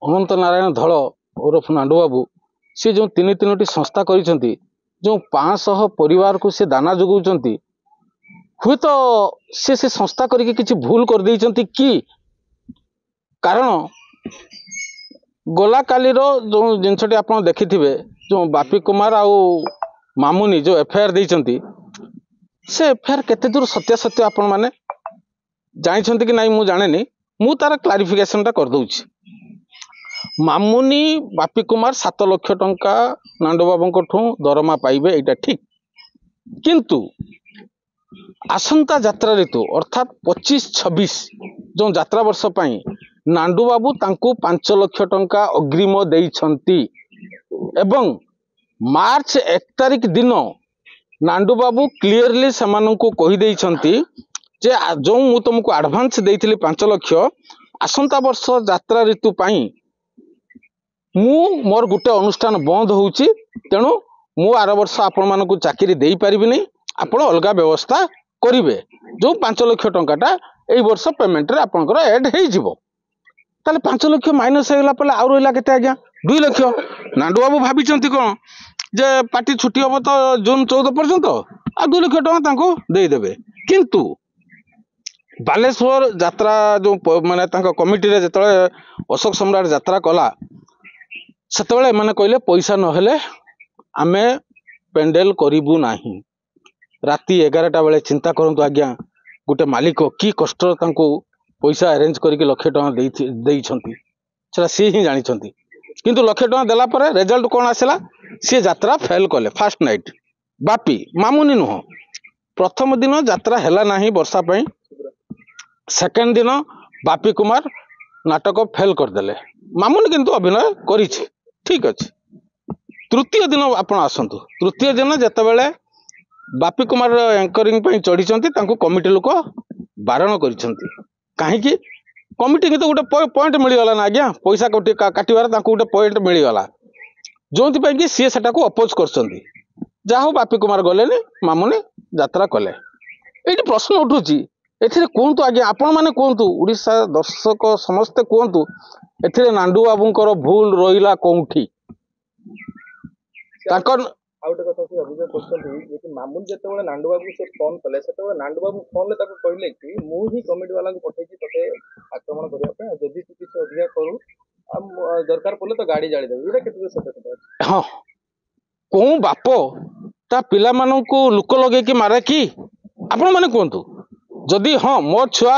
ଅନନ୍ତ ନାରାयण ଧଳ ଓରଫ ନାଣ୍ଡୁ ବାबू सी जो तीन तीन संस्था करिसेंती जो 500 परिवार को से दाना जोगाउछंती हुए तो से संस्था करके किसी भूल कर देइछंती कि कारण गला काली रो जो जिनसटी आपण देखिथिबे जो बापी कुमार आउ मामुनी जो एफआईआर देइछंती से एफआईआर केते दूर सत्यासत्य आपण माने जानिछंती कि नहीं मु जानेनी मु तार क्लारिफिकेशन टा कर दउछि। मामुनी बापी कुमार 7 लाख टंका नांडू बाबू ठू दरमा पाइबे एटा ठीक किंतु आसंता यात्रा ऋतु अर्थात 25-26 जो यात्रा वर्ष पाई नांडू बाबू तांको 5 लाख टंका अग्रिम देइछंती एवं मार्च 1 तारिख दिन नांडू बाबू क्लियरली सेमानंको कहि देइछंती जे जो मु तुमको एडवांस देइथिली 5 लाख आसंता वर्ष यात्रा ऋतु पाई मु मोर गुटे अनुष्ठान बंद होउची तेणु मु आर वर्ष आपण मानकु चाकरी देई परिबिनी आपण अलगा व्यवस्था करिवे जो 5 लाख टंकाटा एई वर्ष पेमेंट रे आपनकर ऐड हेई जिवो ताले 5 लाख माइनस हेला पले आ रोइला केते आज्ञा 2 लाख नांडू बाबू भाबिचंती कोन जे पार्टी छुट्टी होबो तो जून 14 पर्यंत आ 2 लाख टंका तांको देई देबे किंतु बालेश्वर यात्रा जो माने तांको कमिटी रे जतले अशोक सम्राट यात्रा कला सेतबेले माने कहले पैसा नहेले आमे पेंडेल करिबु नाही राति 11टा बेले चिंता करंतु आज्ञा गुटे मालिक की कष्ट तांको पैसा अरेंज करके लाख टका देइछंती सेटा सी ही जानी छंती किंतु लाख टका देला परे रिजल्ट कोन आसेला सी यात्रा फेल कले फर्स्ट नाइट बापी मामुनी नुह प्रथम दिन यात्रा हैला नाही वर्षा पई सेकंड दिन बापी कुमार नाटक फेल कर देले मामुनी किंतु अभिनय करिछि ठीक अच्छे तृतीय दिन आपण आसतु तृतीय दिन जितेबले बापी कुमार एंकरिंग चढ़ी कमिटी लोक बारण कर कहीं कमिटी तो गोटे पॉइंट मिलगला ना आज्ञा पैसा काटार गोटे पॉइंट मिलगला जो कि सी से अपोज कर जाओ बापी कुमार गले मामुनी यात्रा कले ये प्रश्न उठुची एथिरे कहतु आज्ञा आपण मैंने कहतु उड़ीसा दर्शक समस्ते कहतु एथिरे नांडू बाबूंकर भूल रहिला कोठी ताकर आउटे कथा से अभियोग करछथि जे मामुन जेतेबेले नांडू बाबू से फोन कले सेतेबेले नांडू बाबू फोन ले ताको कहले कि मु ही कमिटी वाला को पठै कि तते आक्रमण करिया पे जदि तू किछ अधिया करू हम दरकार पड़ले तो गाड़ी जाली देबे एटा केते सत्य कथा हां को बापो ता पिला मानन को लुक लगे कि मारे कि आपण माने कहतु जदि हाँ मो छुआ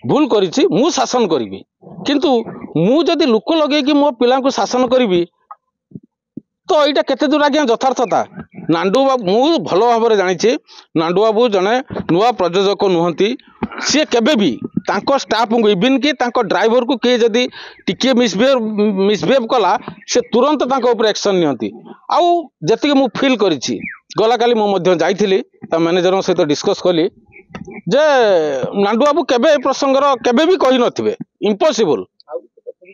भूल करिछि मु शासन करिवि किंतु मु जदि लुक लगे कि मो पिला को शासन करिवि तो यहाँ केते दूर आज्ञा यथार्थता नांडू बाबू मु भल भाव जानी नांडू बाबू जने नुआ प्रयोजक नुहति सी केबे भी तांको स्टाफ को इवन कि तांको ड्राइवर को किए जदि टिके मिसबिहेव कला से तुरंत तांको ऊपर एक्शन नियंती आउ जति मु फील करिछि गला काली मु मध्य जाइथिली ता मैनेजर सहित डिस्कस कली जे नांडू बाबू केबे प्रसंगर केबे भी कहि नथिबे इम्पॉसिबल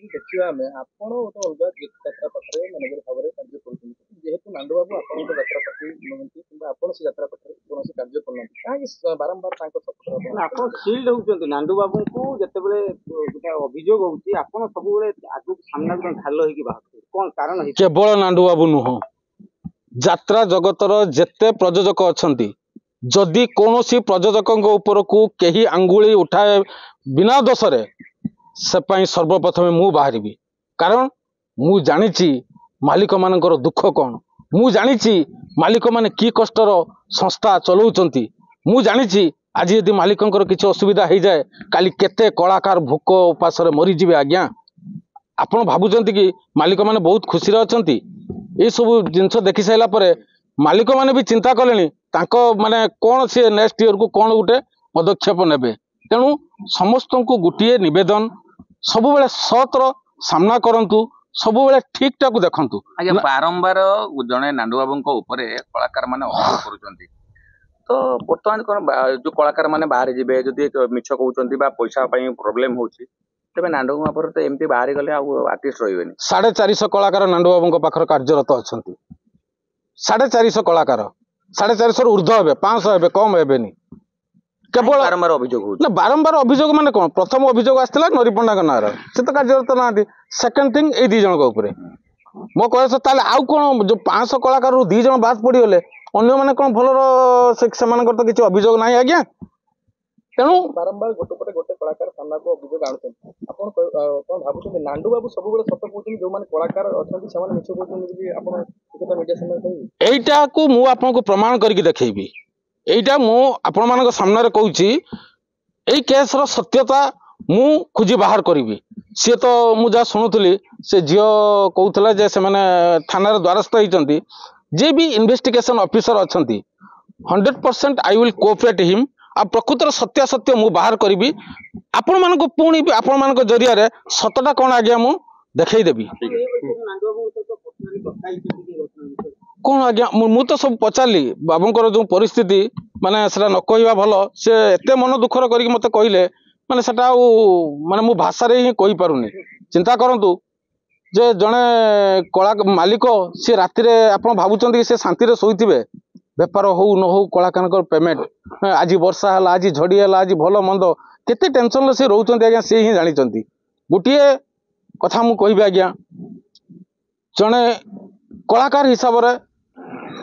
देखिए आम आपण गोटे अलग यात्रा पत्र मैनेजर भाव में कार्य कर जेहेतु नांडू बाबू आपण यात्रा पत्र नुहति कि आपण से यात्रा पत्र कौन कार्य करना बारंबार सपोर्ट शिल्ड होती नांडू बाबू को जितेबले गोटे अभियोग होती आप सब आगे सामना ढाल बाहर कौन कारण केवल नांडू बाबू नुह यात्रा जगतर जेते प्रयोजक अच्छा जदि कौन प्रयोजक ऊपर को कहीं आंगुली उठाए बिना दोषरे से सर्वप्रथम मु बाहरी कारण मु जानी मालिक मानकर दुख कौन मु जानी मालिक माने की कष्टर संस्था चलाउछंती मु जानी आज यदि मालिकंकर किसी असुविधा हो जाए काली केते कलाकार भूक उपास मरीजे आज्ञा आपण भावुंट कि मालिक माने बहुत खुशी अच्छा ये सब जिनस देखी सारा पर मालिक माने भी चिंता कले माने कौन सी नेक्स्ट ईयर को कौन गोटे पदक्षेप नेबे तेणु समस्त को गोटे निवेदन सब बेले सतर सामना करंतु सब बेले ठीक टा को देखंतु आज्ञा बारंबार जने नांडू बाबूंको ऊपर कलाकार माने अभियोग करूचंती तो बर्तमान कोन जो कलाकार माने बाहर जिबे जदि मिछ कहउचंती बा पैसा पई प्रॉब्लम होउची तबे नांडू बाबू पर तो एमती बाहर गले आ आर्टिस्ट रहिबेनी 450 कलाकार नांडू बाबूंको पाखर कार्यरत अछंती 450 कलाकार 450 ऊर्ध्व हेबे 500 हेबे कम हेबेनी केवल बारंबार अभियोग होउछि ना बारंबार अभियोग माने कौन प्रथम अभियोग आसला नरी पंडा नार से तो कार्यरत ना सेकंड थिंग ए दी जन ऊपर मो कह ताले आउ कौन जो 500 कलाकार 2 जन बाद पड़गले अन्य माने कौन भलर तो किसी अभियोग ना आज्ञा तेणु बारंबार गोटे पटे गोटे कलाकार सामना को अभियोग आनुछन आपण कोन भाबुछन नांडू बाबू सब बेले सत कहउछन जो माने कलाकार अछन से माने मिछ कहउछन कि आपण केता मीडिया सामने कहि एटा को मु आपन को प्रमाण करके देखैबी एटा मु आपण मानक सामने रे कहूची एई केस रो सत्यता मु खोजी बाहर करिवि से तो मु जा सुनुतली से जियो कहउतला जे से माने थाना रे द्वारस्थ होइचंती जे भी इन्वेस्टिगेशन ऑफिसर अछंती 100% आई विल कोऑपरेट हिम आ प्रकृतर सत्यासत्य मु बाहर करिवि आपण मानक पुणी आपण मानक जरिया रे सतटा कोन आज्ञा मु देखै देबी कौन आज्ञा मु तो सब पचारि बाबूंकर जो परिस्थिति माने सेटा न कहवा भल से एते मन दुखर करके मते कहले माने सेटा माने मु भाषा रे ही कहि पारुनी चिंता करंतु जे जने कला मालिक से राति रे आपण भाबुचंती कि से शांति रे सोइथिबे बेपार हो न हो कलाकार पेमेंट आज वर्षा हला आज झड़ी हला आज भल मंद केते टेंशन ले से रहउचंती आज्ञा से ही जानिचंती गोटिए कथा मु कहबी आज्ञा जने कलाकार हिसाब रे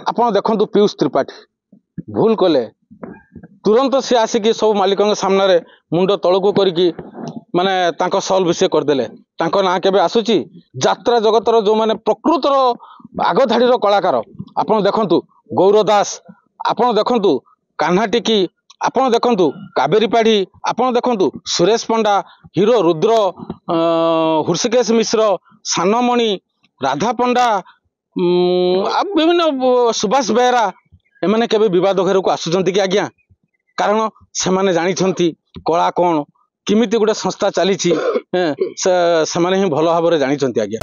आपण देखंतु पीयूष त्रिपाठी भूल कले तुरंत से आसिकी सब मालिकों सामने रे मुंड तलकू करिकी माने तांको सॉल्व विषय करदेले तांको ना केबे आसुची यात्रा जगतर जो माने प्रकृतर आग धाड़ी कलाकार आपण देखंतु गौर दास आपण देखंतु कान्हा टिकी आपण देखंतु कावेरी पाढ़ी आपण देखंतु सुरेश पंडा हीरो रुद्र हृषिकेश मिश्र सानमणि राधा पंडा विभिन्न सुभाष बेहरा एमाने केबे विवाद घर को आसुचंती कि आज्ञा कारण से माने जानिछंती कला कौन किमिति गोटे संस्था चली से माने ही भल भाव जानिछंती आज्ञा।